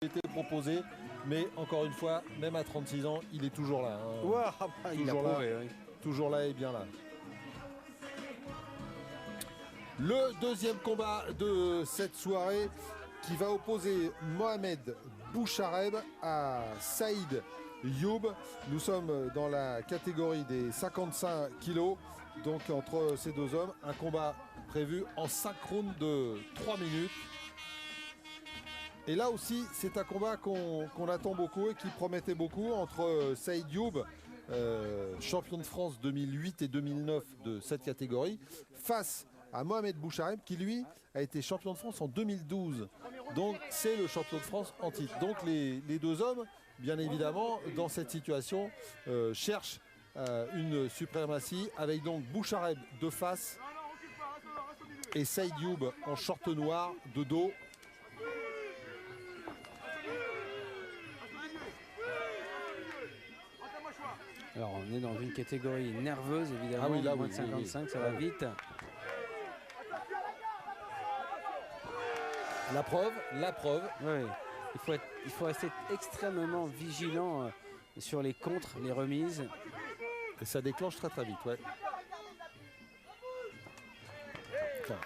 été proposé, mais encore une fois, même à 36 ans, il est toujours là. Hein. Wow, il a prouvé, oui. Toujours là et bien là. Le deuxième combat de cette soirée qui va opposer Mohamed Bouchareb à Saïd Youb. Nous sommes dans la catégorie des 55 kilos. Donc entre ces deux hommes, un combat prévu en 5 rounds de 3 minutes. Et là aussi, c'est un combat qu'on attend beaucoup et qui promettait beaucoup entre Saïd Youb, champion de France 2008 et 2009 de cette catégorie, face à Mohamed Bouchareb qui lui a été champion de France en 2012. Donc c'est le champion de France en titre. Donc les deux hommes, bien évidemment, dans cette situation, cherchent une suprématie avec donc Bouchareb de face et Saïd Youb en short noir de dos. Alors on est dans une catégorie nerveuse évidemment, ah oui, là, moins de 55, oui. Ça va vite. La preuve. Oui, il faut rester extrêmement vigilant sur les contres, les remises. Et ça déclenche très vite, ouais. Enfin,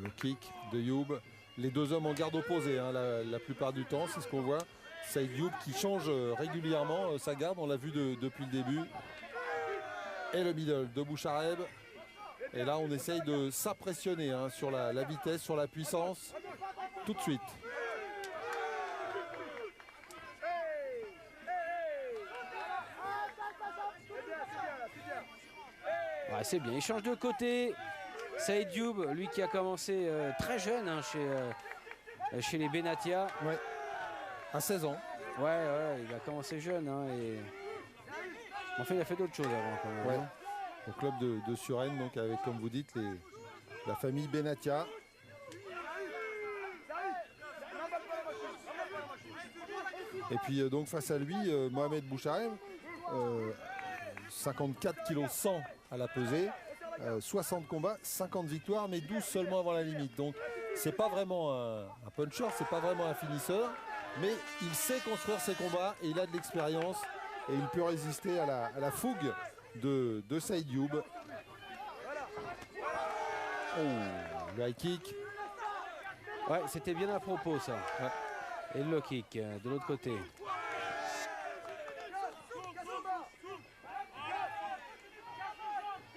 le kick de Youb. Les deux hommes en garde opposée hein, la plupart du temps, c'est ce qu'on voit. Saïd Youb qui change régulièrement sa garde, on l'a vu depuis le début. Et le middle de Bouchareb. Et là, on essaye de s'impressionner hein, sur la vitesse, sur la puissance, tout de suite. Ouais, c'est bien, il change de côté. Saïd Youb, lui qui a commencé très jeune hein, chez les Benatia. Ouais. À 16 ans. Ouais, il a commencé jeune. Hein, et... Enfin, il a fait d'autres choses avant quand même. Ouais. Hein. Au club de Suresnes, donc avec, comme vous dites, la famille Benatia. Et puis donc face à lui, Mohamed Bouchareb, 54 kg 100 à la pesée, 60 combats, 50 victoires, mais 12 seulement avant la limite. Donc c'est pas vraiment un puncher, c'est pas vraiment un finisseur, mais il sait construire ses combats et il a de l'expérience et il peut résister à la fougue de Saïd Youb. Oh, le high kick. Ouais, c'était bien à propos ça. Ouais. Et le low kick de l'autre côté.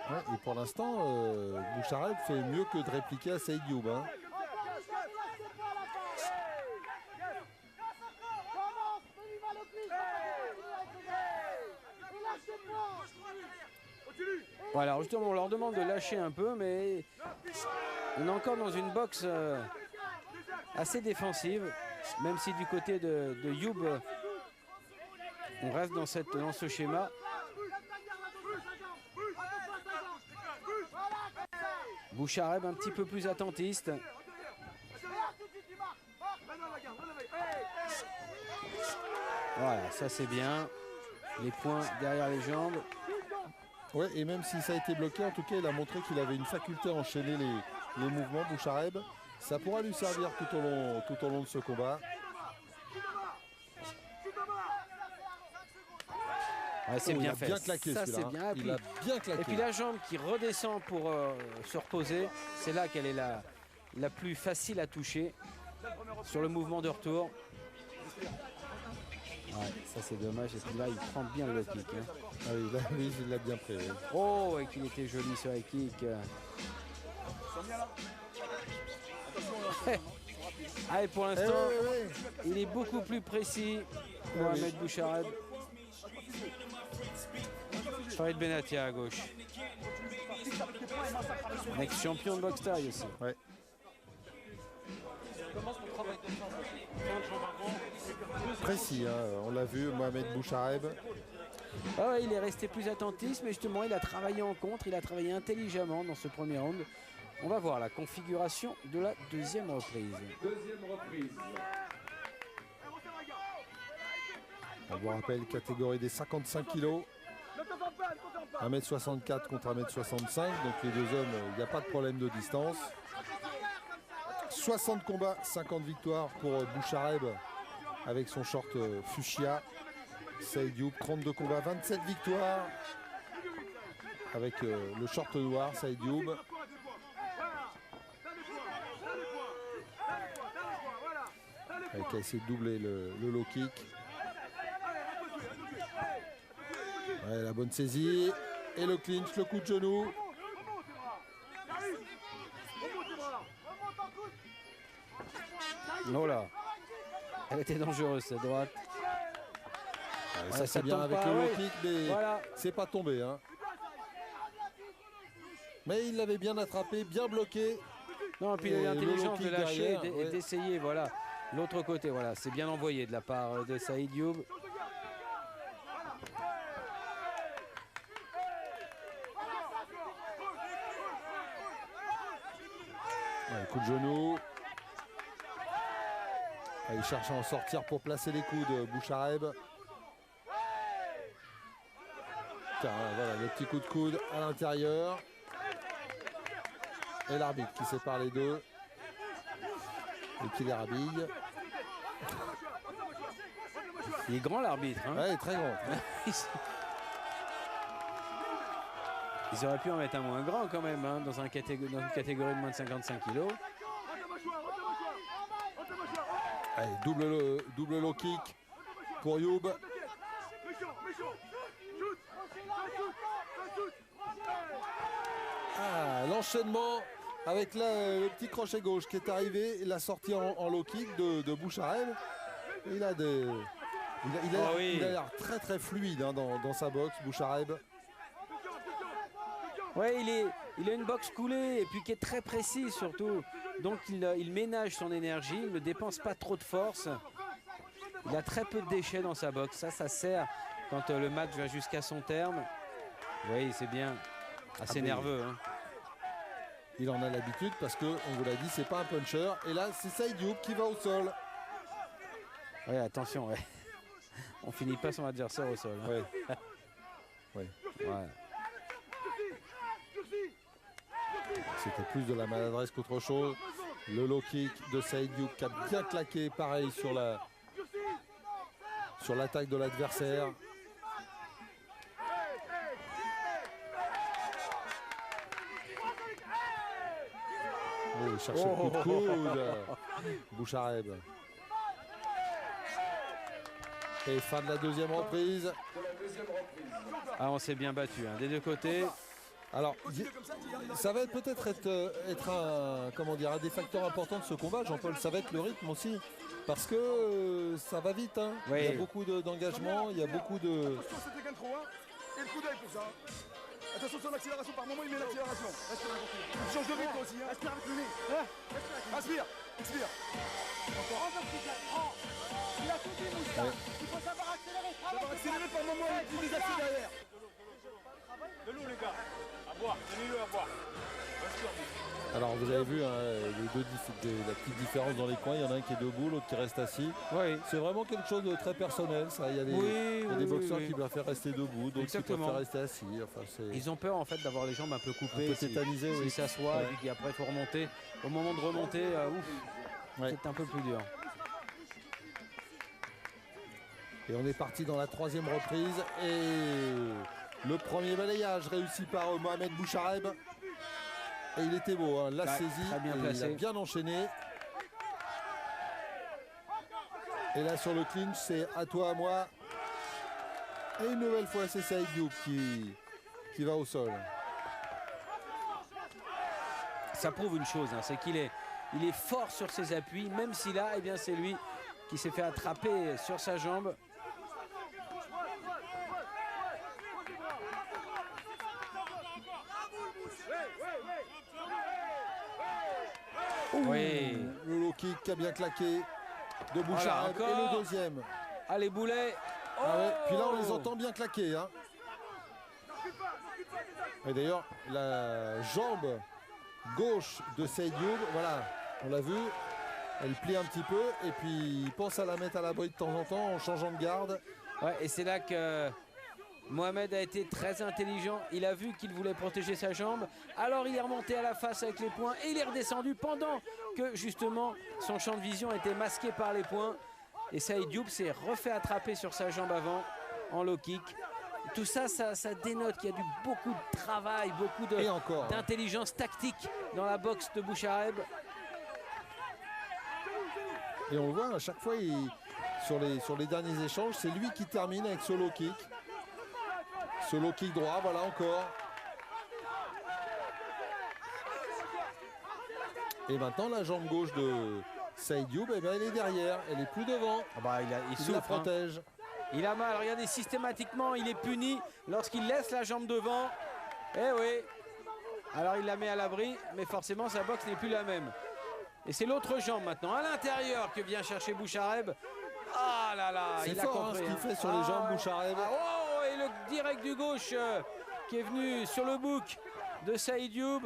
Ouais, et pour l'instant, Bouchareb fait mieux que de répliquer à Saïd Youb. Hein. Voilà, justement, on leur demande de lâcher un peu, mais on est encore dans une boxe assez défensive, même si du côté de Youb, on reste dans ce schéma. Bouchareb un petit peu plus attentiste. Voilà, ça c'est bien. Les poings derrière les jambes. Ouais, et même si ça a été bloqué, en tout cas, il a montré qu'il avait une faculté à enchaîner les mouvements, Bouchareb. Ça pourra lui servir tout au long de ce combat. Ouais, c'est bien fait. Bien claqué, ça c'est bien. Il a bien claqué. Et puis la jambe qui redescend pour se reposer, c'est là qu'elle est la plus facile à toucher sur le mouvement de retour. Ouais, ça c'est dommage. Et puis là, il prend bien le low kick. Hein. Ah oui, là, oui, il l'a bien pris. Oui. Oh, et qu'il était joli ce high kick. Ah, et pour l'instant, il est beaucoup plus précis. Mohamed Bouchareb. Farid Benatia à gauche. Ex-champion de boxe taille aussi. Ouais. Précis, hein, on l'a vu, Mohamed Bouchareb. Ah ouais, il est resté plus attentiste, mais justement, il a travaillé en contre, il a travaillé intelligemment dans ce premier round. On va voir la configuration de la deuxième reprise. On vous rappelle, catégorie des 55 kilos. 1m64 contre 1m65, donc les deux hommes, il n'y a pas de problème de distance. 60 combats, 50 victoires pour Bouchareb avec son short fuchsia. Saïd Youb, 32 combats, 27 victoires avec le short noir. Saïd Youb. Qui a essayé de doubler le low kick. Ouais, la bonne saisie et le clinch, le coup de genou. Oh là, elle était dangereuse cette droite. Ouais, ça c'est bien avec le low kick, mais voilà. C'est pas tombé. Hein. Mais il l'avait bien attrapé, bien bloqué. Non, et puis il a eu l'intelligence de lâcher et d'essayer, voilà, l'autre côté. Voilà, c'est bien envoyé de la part de Saïd Youb. Ouais, coup de genou. Il cherche à en sortir pour placer les coups de Bouchareb. Voilà, le petit coup de coude à l'intérieur. Et l'arbitre qui sépare les deux. Et qui les rhabille. Il est grand l'arbitre. Hein. Ouais, très grand. Ils auraient pu en mettre un moins grand quand même, hein, dans une catégorie de moins de 55 kg. Allez, double low kick pour Youb. L'enchaînement avec le petit crochet gauche qui est arrivé, la sortie en low kick de Bouchareb. Il a l'air très très fluide hein, dans sa boxe, Bouchareb. Oui, il a une boxe coulée et puis qui est très précis surtout. Donc il ménage son énergie, il ne dépense pas trop de force. Il a très peu de déchets dans sa boxe. Ça sert quand le match va jusqu'à son terme. Oui, c'est bien. Assez nerveux. Hein. Il en a l'habitude parce que, on vous l'a dit, c'est pas un puncher. Et là, c'est Saïd Youb qui va au sol. Oui, attention. Ouais. On finit pas son adversaire au sol. Hein. Ouais. Ouais. C'était plus de la maladresse qu'autre chose. Le low kick de Saïd Youb qui a bien claqué, pareil sur l'attaque de l'adversaire. Oh, il cherche le coup de coude. Bouchareb. Et fin de la deuxième reprise. Ah, on s'est bien battu hein, des deux côtés. Alors, ça va peut-être être un des facteurs importants de ce combat, Jean-Paul. Ça va être le rythme aussi. Parce que ça va vite. Hein. Oui. Il y a beaucoup d'engagement, il y a beaucoup de... Attention sur l'accélération, par moment il met l'accélération. Il change de rythme aussi. Hein. Respire avec le nez. Inspire, expire. Encore. Il a tout dit, Moussa. Il faut savoir accélérer. Savoir accélérer par moment, il pousse les accès derrière. De l'eau, les gars. À boire, donnez-le à boire. Alors vous avez vu la petite différence dans les coins, il y en a un qui est debout, l'autre qui reste assis. Oui. C'est vraiment quelque chose de très personnel ça. Il y a des boxeurs qui doivent faire rester debout, d'autres qui peuvent faire rester assis. Enfin, ils ont peur en fait d'avoir les jambes un peu coupées, un peu tétanisées, s'ils s'assoient et puis après il faut remonter. Au moment de remonter, c'est un peu plus dur. Et on est parti dans la troisième reprise et le premier balayage réussi par Mohamed Bouchareb. Et il était beau, hein. La saisie, il a bien enchaîné. Et là sur le clinch, c'est à toi, à moi. Et une nouvelle fois, c'est Saïd Youb qui va au sol. Ça prouve une chose, hein, c'est qu'il est fort sur ses appuis, même si là, c'est lui qui s'est fait attraper sur sa jambe. Oui. Le low kick qui a bien claqué de Bouchareb et le deuxième. Allez, Boulet. Puis là, on les entend bien claquer. Hein. Et d'ailleurs, la jambe gauche de Saïd Youb, voilà, on l'a vu, elle plie un petit peu et puis il pense à la mettre à l'abri de temps en temps en changeant de garde. Ouais, et c'est là que Mohamed a été très intelligent. Il a vu qu'il voulait protéger sa jambe. Alors il est remonté à la face avec les poings et il est redescendu pendant que justement son champ de vision était masqué par les poings. Et Saïd Youb s'est refait attraper sur sa jambe avant en low kick. Tout ça, ça dénote qu'il y a beaucoup de travail, beaucoup d'intelligence tactique dans la boxe de Bouchareb. Et on le voit à chaque fois, sur les derniers échanges, c'est lui qui termine avec ce low kick. Ce low kick droit, voilà encore. Et maintenant, la jambe gauche de Saïd Youb, eh ben, elle est derrière, elle est plus devant. Ah bah, il souffre, la protège. Il a mal, regardez, systématiquement, il est puni lorsqu'il laisse la jambe devant. Eh oui. Alors il la met à l'abri, mais forcément sa boxe n'est plus la même. Et c'est l'autre jambe maintenant, à l'intérieur, que vient chercher Bouchareb. Ah là là, il a compris. Ce qu'il fait sur les jambes, Bouchareb. Oh, et le direct du gauche qui est venu sur le bouc de Saïd Youb.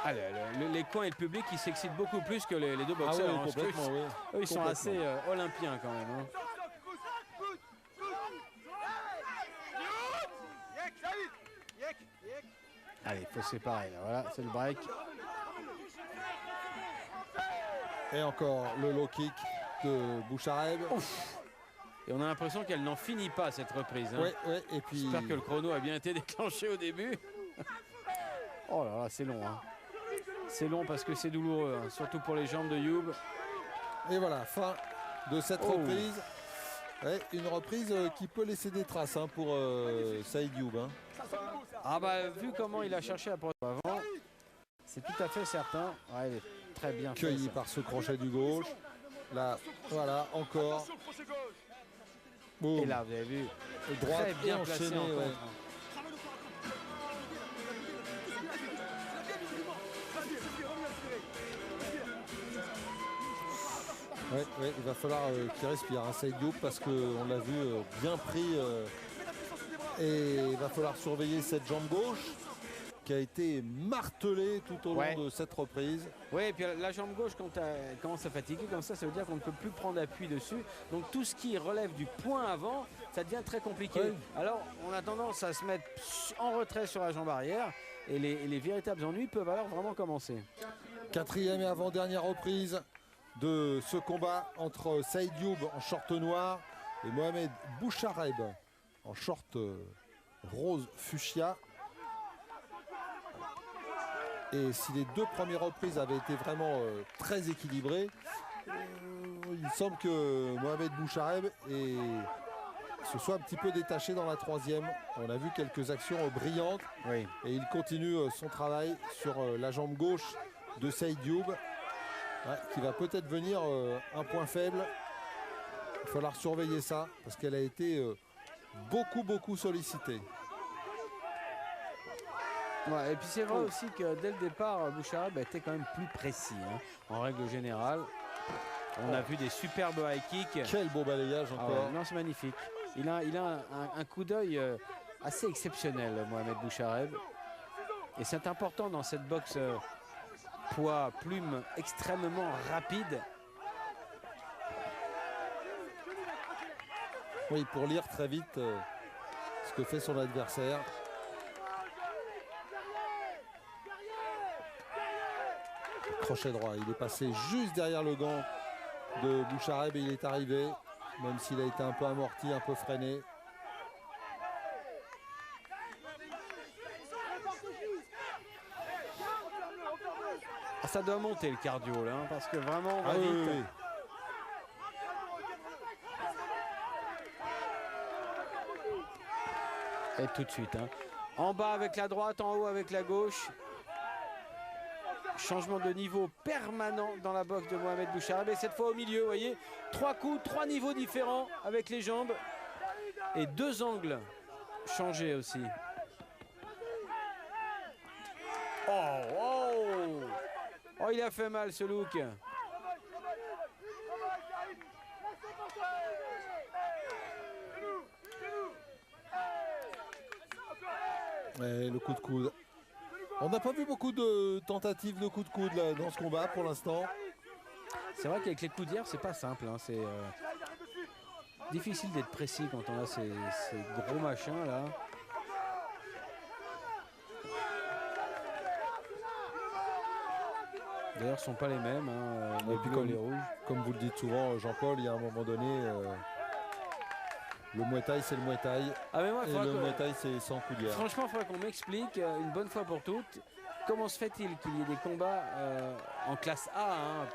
Ah, les coins et le public qui s'excitent beaucoup plus que les deux boxeurs. Ah oui, complètement, oui. Eux, ils sont assez olympiens quand même. Hein. Allez, il faut se séparer là. Voilà, c'est le break. Et encore le low kick de Bouchareb. Et on a l'impression qu'elle n'en finit pas cette reprise. Hein. Ouais, et puis... J'espère que le chrono a bien été déclenché au début. Oh là là, c'est long. Hein. C'est long parce que c'est douloureux, hein, surtout pour les jambes de Youb. Et voilà, fin de cette reprise. Ouais, une reprise qui peut laisser des traces hein, pour Saïd Youb. Hein. Ah bah vu comment il a cherché à prendre avant, c'est tout à fait certain. Ouais, il est très bien cueilli par ce crochet du gauche. Là, voilà, encore. Boum. Et là, vous avez vu, droite très bien placé enchaîné, en contre. Ouais, il va falloir qu'il respire, hein, Saïd Youb, parce qu'on l'a vu bien pris. Et il va falloir surveiller cette jambe gauche qui a été martelée tout au long de cette reprise. Oui, et puis la jambe gauche, quand elle commence à fatiguer comme ça veut dire qu'on ne peut plus prendre appui dessus. Donc tout ce qui relève du point avant, ça devient très compliqué. Oui. Alors on a tendance à se mettre en retrait sur la jambe arrière et les véritables ennuis peuvent alors vraiment commencer. Quatrième et avant-dernière reprise de ce combat entre Saïd Youb en short noir et Mohamed Bouchareb en short rose fuchsia. Et si les deux premières reprises avaient été vraiment très équilibrées, il semble que Mohamed Bouchareb se soit un petit peu détaché dans la troisième. On a vu quelques actions brillantes et il continue son travail sur la jambe gauche de Saïd Youb, qui va peut-être venir un point faible. Il va falloir surveiller ça parce qu'elle a été beaucoup sollicitée. Ouais, et puis c'est vrai aussi que dès le départ, Bouchareb était quand même plus précis, hein, en règle générale. On a vu des superbes high kicks. Quel beau balayage encore. Non, c'est magnifique. Il a un coup d'œil assez exceptionnel, Mohamed Bouchareb. Et c'est important dans cette boxe poids, plume extrêmement rapide. Oui, pour lire très vite ce que fait son adversaire. Crochet droit, il est passé juste derrière le gant de Bouchareb et il est arrivé, même s'il a été un peu amorti, un peu freiné. Ah, ça doit monter le cardio là, hein, parce que vraiment on va vite. Oui. Et tout de suite. Hein. En bas avec la droite, en haut avec la gauche. Changement de niveau permanent dans la boxe de Mohamed Bouchareb. Et cette fois au milieu, vous voyez, 3 coups, 3 niveaux différents avec les jambes. Et 2 angles changés aussi. Oh, il a fait mal ce look. Et le coup de coude. On n'a pas vu beaucoup de tentatives de coups de coude là, dans ce combat pour l'instant. C'est vrai qu'avec les coups d'hier, c'est pas simple. Hein, difficile d'être précis quand on a ces gros machins là. D'ailleurs, ce ne sont pas les mêmes, hein, les bleus et les rouges. Comme vous le dites souvent, Jean-Paul, il y a un moment donné, le Muay Thai, c'est le Muay Thai. Ah mais moi, et le Muay Thai, c'est sans coudière. Franchement, il faudrait qu'on m'explique une bonne fois pour toutes comment se fait-il qu'il y ait des combats en classe A, hein,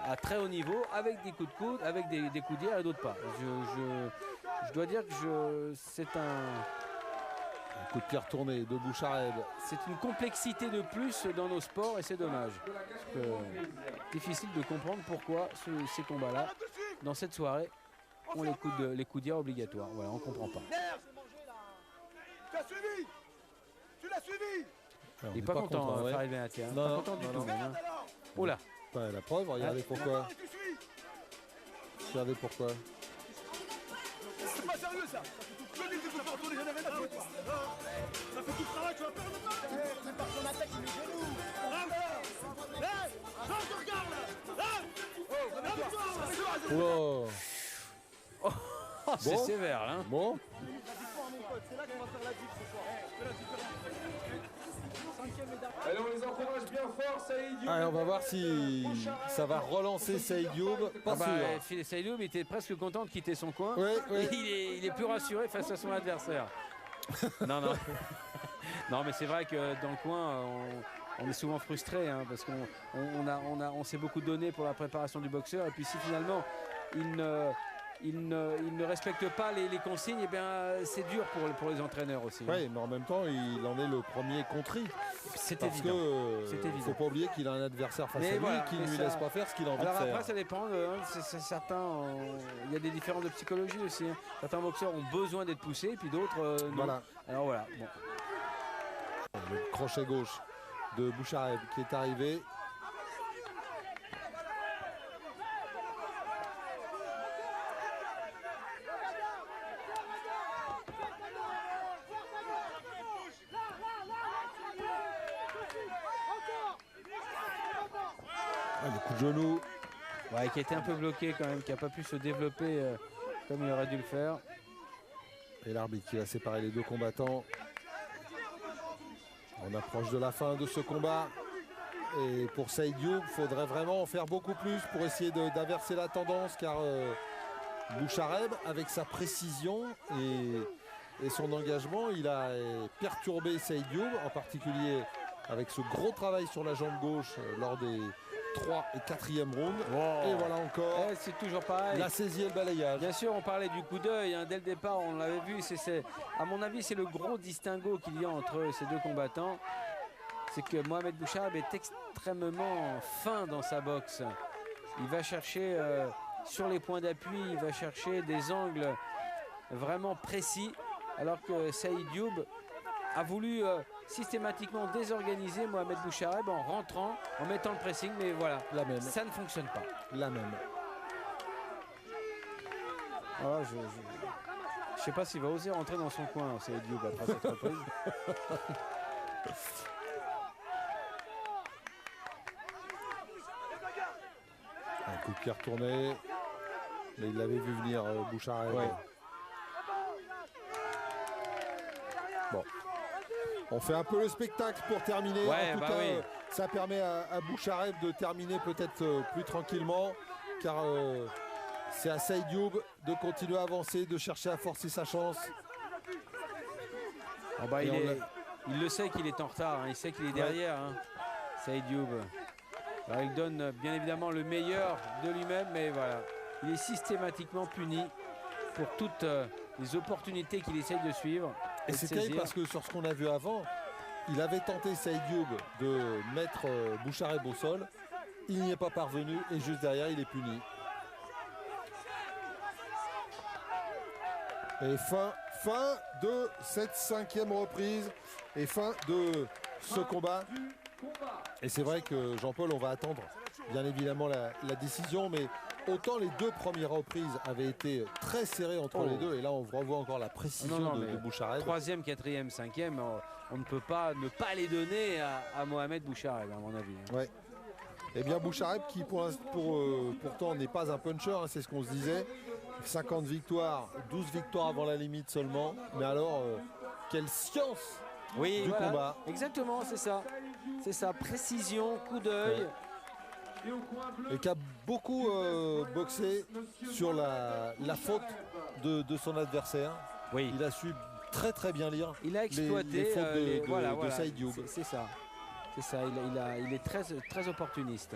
à très haut niveau, avec des coups de coude, avec des coudières et d'autres pas. Je dois dire que c'est Un coup de pied retourné de Bouchareb. c'est une complexité de plus dans nos sports et c'est dommage. Parce que, difficile de comprendre pourquoi ces combats-là, dans cette soirée, ont les coudières obligatoires. Voilà, on ne comprend pas. Tu as suivi. Tu l'as suivi. Alors, Il n'est pas content, ouais. Farid Benatia. Non, Pas content du tout. même, hein. Oh là. Ouais, la preuve, regardez pourquoi. Tu suis. Regardez pourquoi. C'est pas sérieux ça. Je dis que tu peux pas retourner, j'en ai rien à foutre. Ça fait tout le travail, tu vas perdre le temps. C'est par ton attaque, il met genoux. Non, je regarde là. Wow. Oh, c'est Bon. sévère, hein. Bon, C'est là qu'on va faire la diff ce soir. Allez, on les encourage bien fort, Saïd Youb. allez, on va voir si ça va relancer Saïd Youb. Pas Ah bah, sûr. Saïdoub était presque content de quitter son coin. Oui, oui. Il est plus rassuré face à son adversaire. Non, non. Non, mais c'est vrai que dans le coin, on est souvent frustré hein, parce qu'on s'est beaucoup donné pour la préparation du boxeur. Et puis si finalement il ne respecte pas les consignes, eh bien c'est dur pour les entraîneurs aussi. Oui, mais en même temps, il en est le premier contrit. C'est Parce évident. que C'est il évident. faut pas oublier qu'il a un adversaire face Mais à lui voilà, qui mais ne lui ça- laisse pas faire ce qu'il a envie Alors de faire. après, ça dépend. Certains, il y a des différences de psychologie aussi. Hein. Certains boxeurs ont besoin d'être poussés, puis d'autres non. Voilà. Alors voilà. Bon. Le crochet gauche de Bouchareb qui est arrivé. Ah, le coup de genou. Ouais, qui a été un peu bloqué quand même, qui n'a pas pu se développer comme il aurait dû le faire. Et l'arbitre qui va séparer les deux combattants. On approche de la fin de ce combat. Et pour Saïd Youb, il faudrait vraiment en faire beaucoup plus pour essayer d'inverser la tendance. Car Bouchareb, avec sa précision et son engagement, il a perturbé Saïd Youb, en particulier avec ce gros travail sur la jambe gauche lors des 3 et 4e rounds. Et voilà encore Eh, c'est toujours pareil. la saisie et le balayage. Bien sûr, on parlait du coup d'œil. Hein, dès le départ, on l'avait vu. À mon avis, c'est le gros distinguo qu'il y a entre ces deux combattants. C'est que Mohamed Bouchareb est extrêmement fin dans sa boxe. Il va chercher sur les points d'appui, il va chercher des angles vraiment précis. Alors que Saïd Youb a voulu systématiquement désorganiser Mohamed Bouchareb en rentrant, en mettant le pressing. Mais voilà, La même. ça ne fonctionne pas. La même. Voilà, je ne sais pas s'il va oser rentrer dans son coin, Saïd Youb, après cette reprise. Un coup de pied retourné. Mais il l'avait vu venir, Bouchareb. Ouais. Bon. On fait un peu le spectacle pour terminer. Ouais, en tout bah cas, oui. ça permet à Bouchareb de terminer peut-être plus tranquillement. Car c'est à Saïd Youb de continuer à avancer, de chercher à forcer sa chance. Ah bah, Et il le sait qu'il est en retard, hein, il sait qu'il est derrière, hein, Saïd Youb. Alors, il donne bien évidemment le meilleur de lui-même, mais voilà, il est systématiquement puni pour toutes les opportunités qu'il essaye de suivre. Et c'est terrible parce que sur ce qu'on a vu avant, il avait tenté Saïd Youb de mettre Bouchareb au sol. Il n'y est pas parvenu et juste derrière, il est puni. Et fin de cette 5e reprise et fin de ce combat. Et c'est vrai que Jean-Paul, on va attendre bien évidemment la décision, mais autant les deux premières reprises avaient été très serrées entre les deux, et là on revoit encore la précision de Bouchareb. 3e, 4e, 5e, on ne peut pas ne pas les donner à Mohamed Bouchareb, à mon avis. Ouais. Eh bien Bouchareb qui pourtant n'est pas un puncher, hein, c'est ce qu'on se disait. 50 victoires, 12 victoires avant la limite seulement. Mais alors, quelle science Oui, du voilà. combat. Exactement, c'est ça. C'est ça, précision, coup d'œil. Et qui a beaucoup boxé sur la faute de son adversaire. Oui. Il a su très bien lire Il a exploité les fautes de Saïd Youb. C'est ça. C'est ça, il est très opportuniste.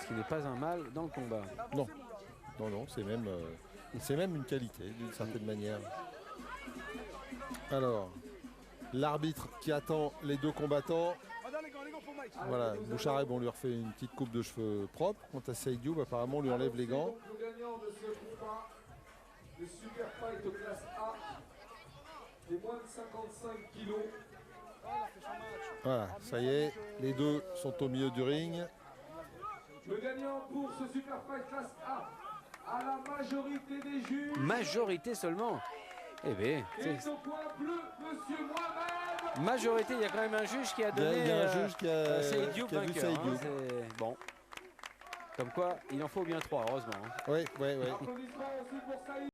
Ce qui n'est pas un mal dans le combat. Non, c'est même une qualité d'une certaine manière. Alors, l'arbitre qui attend les deux combattants. Voilà, Bouchareb, on lui refait une petite coupe de cheveux propre. Quant à Saïd Youb, apparemment, on lui enlève les gants. Le gagnant de ce combat, le Super Fight classe A, des moins de 55 kilos. Voilà, ça y est, les deux sont au milieu du ring. Le gagnant pour ce Super Fight classe A, à la majorité des juges. Majorité seulement. Eh bien, Et au point bleu, monsieur Mohamed. majorité, il y a quand même un juge qui a donné Il y a un juge qui a Saïd Youb vu vainqueur. Saïd Hein, Youb. c'est bon. Comme quoi, il en faut bien 3, heureusement. Hein. Oui. Applaudissements aussi pour Saïd.